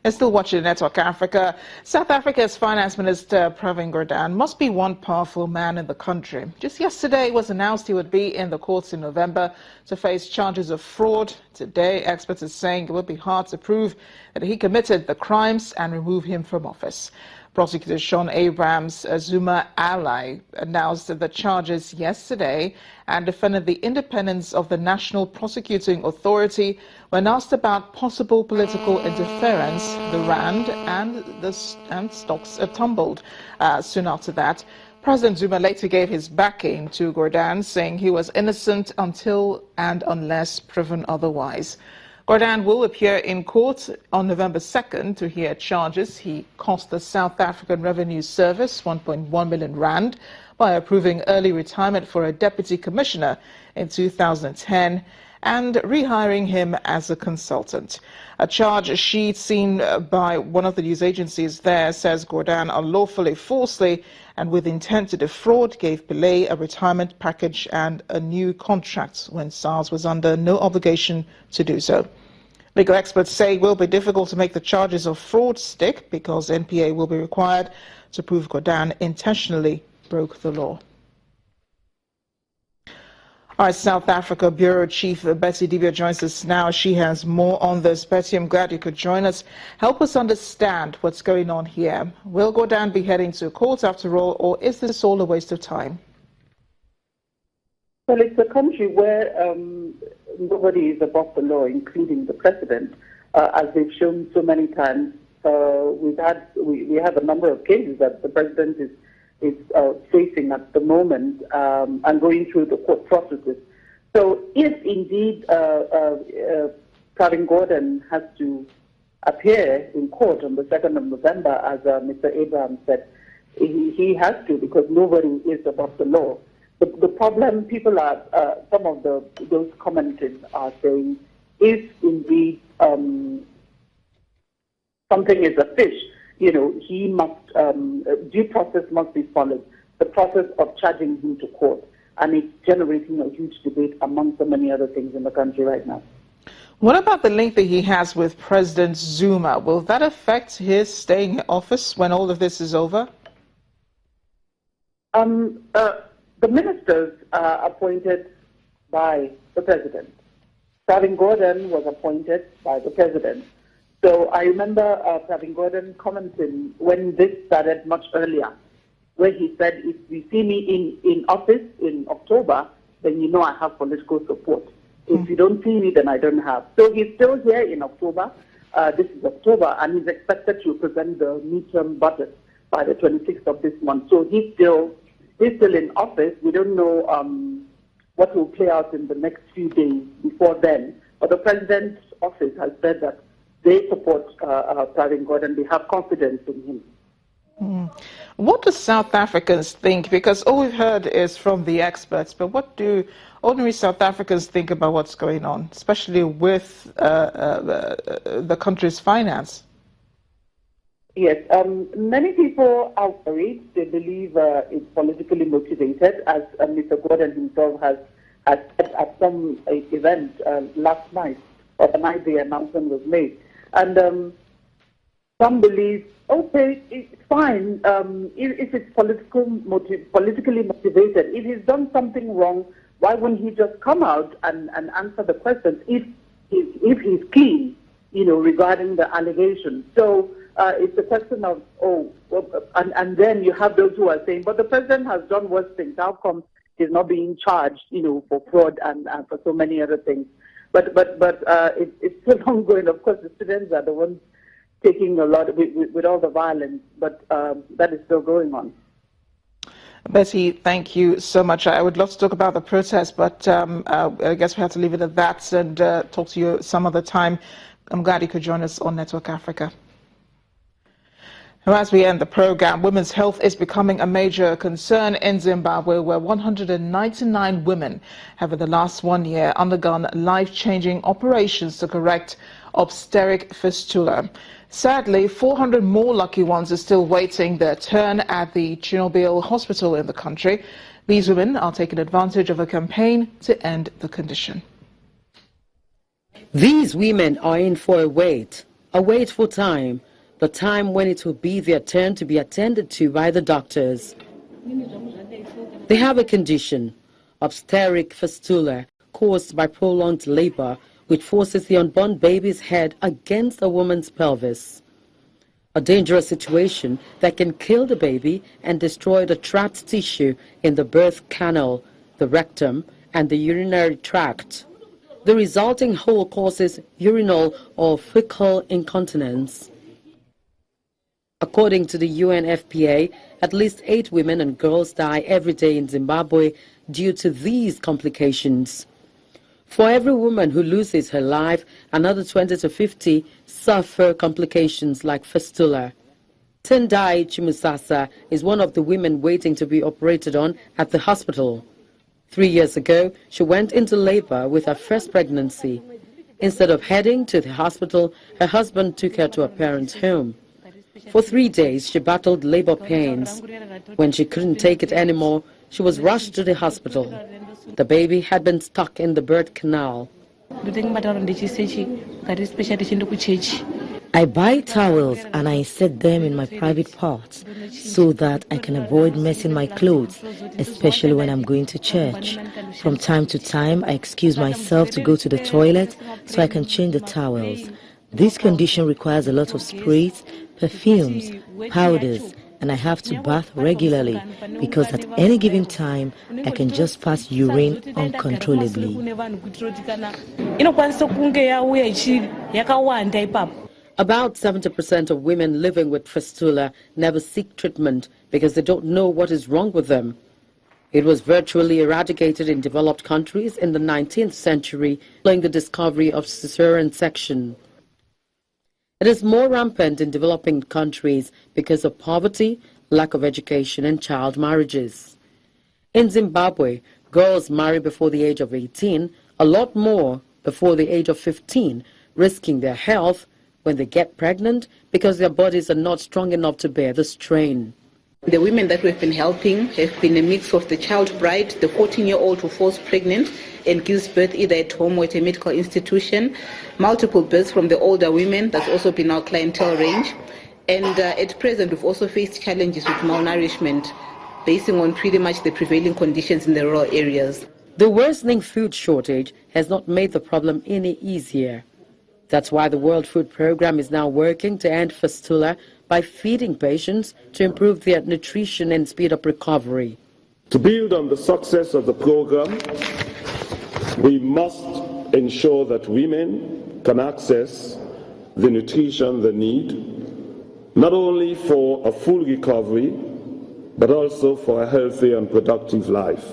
Still watching Network Africa. South Africa's Finance Minister Pravin Gordhan must be one powerful man in the country. Just yesterday it was announced he would be in the courts in November to face charges of fraud. Today, experts are saying it would be hard to prove that he committed the crimes and remove him from office. Prosecutor Sean Abrams, a Zuma ally, announced the charges yesterday and defended the independence of the National Prosecuting Authority when asked about possible political interference. The rand and stocks tumbled. Soon after that, President Zuma later gave his backing to Gordhan, saying he was innocent until and unless proven otherwise. Gordhan will appear in court on November 2nd to hear charges. He cost the South African Revenue Service 1.1 million rand by approving early retirement for a deputy commissioner in 2010 and rehiring him as a consultant. A charge sheet seen by one of the news agencies there says Gordhan unlawfully, falsely, and with intent to defraud gave Pillay a retirement package and a new contract when SARS was under no obligation to do so. Legal experts say it will be difficult to make the charges of fraud stick because NPA will be required to prove Gordhan intentionally broke the law. All right, South Africa Bureau Chief Betty Dibia joins us now. She has more on this. Betty, I'm glad you could join us. Help us understand what's going on here. Will Gordhan be heading to court after all, or is this all a waste of time? Well, it's a country where nobody is above the law, including the president, as they've shown so many times. We have a number of cases that the president is facing at the moment and going through the court processes. So if indeed Pravin Gordhan has to appear in court on the 2nd of November, as Mr. Abraham said, he has to, because nobody is above the law. The problem, people are, some of those commented are saying, if indeed something is a fish, he must, due process must be followed. The process of charging him to court. And it's generating a huge debate among so many other things in the country right now. What about the link that he has with President Zuma? Will that affect his staying in office when all of this is over? The ministers are appointed by the president. Pravin Gordhan was appointed by the president. So I remember Pravin Gordhan commenting when this started much earlier, where he said, if you see me in office in October, then you know I have political support. If you don't see me, then I don't have. So he's still here in October. This is October, and he's expected to present the midterm budget by the 26th of this month. So he's still in office. We don't know what will play out in the next few days before then. But the president's office has said that they support Pravin Gordhan. They have confidence in him. What do South Africans think? Because all we've heard is from the experts, but what do ordinary South Africans think about what's going on, especially with the country's finance? Yes, many people are worried. They believe it's politically motivated, as Mr. Gordhan himself has said at some event last night, or the night the announcement was made. And some believe, okay, it's fine if it's politically motivated. If he's done something wrong, why wouldn't he just come out and answer the questions if he's clean, regarding the allegations? So it's a question of, and then you have those who are saying, but the president has done worse things. How come he's not being charged, for fraud and for so many other things? But it's still ongoing. Of course, the students are the ones taking a lot with all the violence, but that is still going on. Betty, thank you so much. I would love to talk about the protest, but I guess we have to leave it at that and talk to you some other time. I'm glad you could join us on Network Africa. As we end the program, women's health is becoming a major concern in Zimbabwe, where 199 women have in the last 1 year undergone life-changing operations to correct obstetric fistula. Sadly, 400 more lucky ones are still waiting their turn at the Chernobyl hospital in the country. These women are taking advantage of a campaign to end the condition. These women are in for a wait. A wait for time, the time when it will be their turn to be attended to by the doctors. They have a condition, obstetric fistula, caused by prolonged labor, which forces the unborn baby's head against a woman's pelvis. A dangerous situation that can kill the baby and destroy the trapped tissue in the birth canal, the rectum, and the urinary tract. The resulting hole causes urinal or fecal incontinence. According to the UNFPA, at least 8 women and girls die every day in Zimbabwe due to these complications. For every woman who loses her life, another 20 to 50 suffer complications like fistula. Tendai Chimusasa is one of the women waiting to be operated on at the hospital. 3 years ago, she went into labor with her first pregnancy. Instead of heading to the hospital, her husband took her to her parents' home. For 3 days, she battled labor pains. When she couldn't take it anymore, she was rushed to the hospital. The baby had been stuck in the birth canal. I buy towels and I set them in my private parts so that I can avoid messing my clothes, especially when I'm going to church. From time to time, I excuse myself to go to the toilet so I can change the towels. This condition requires a lot of sprays, perfumes, powders, and I have to bath regularly because at any given time I can just pass urine uncontrollably. About 70% of women living with fistula never seek treatment because they don't know what is wrong with them. It was virtually eradicated in developed countries in the 19th century following the discovery of cesarean section. It is more rampant in developing countries because of poverty, lack of education, and child marriages. In Zimbabwe, girls marry before the age of 18, a lot more before the age of 15, risking their health when they get pregnant because their bodies are not strong enough to bear the strain. The women that we've been helping have been a mix of the child bride, the 14-year-old who falls pregnant and gives birth either at home or at a medical institution, multiple births from the older women, that's also been our clientele range, and at present we've also faced challenges with malnourishment, basing on pretty much the prevailing conditions in the rural areas. The worsening food shortage has not made the problem any easier. That's why the World Food Programme is now working to end fistula by feeding patients to improve their nutrition and speed up recovery. To build on the success of the program, we must ensure that women can access the nutrition they need, not only for a full recovery, but also for a healthy and productive life.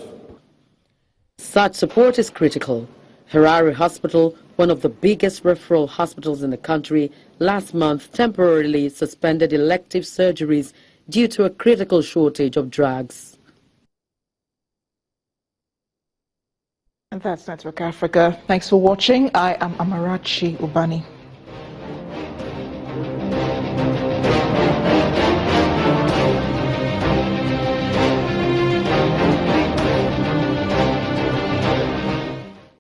Such support is critical. Harare Hospital, one of the biggest referral hospitals in the country, last month temporarily suspended elective surgeries due to a critical shortage of drugs. And that's Network Africa. Thanks for watching. I am Amarachi Ubani.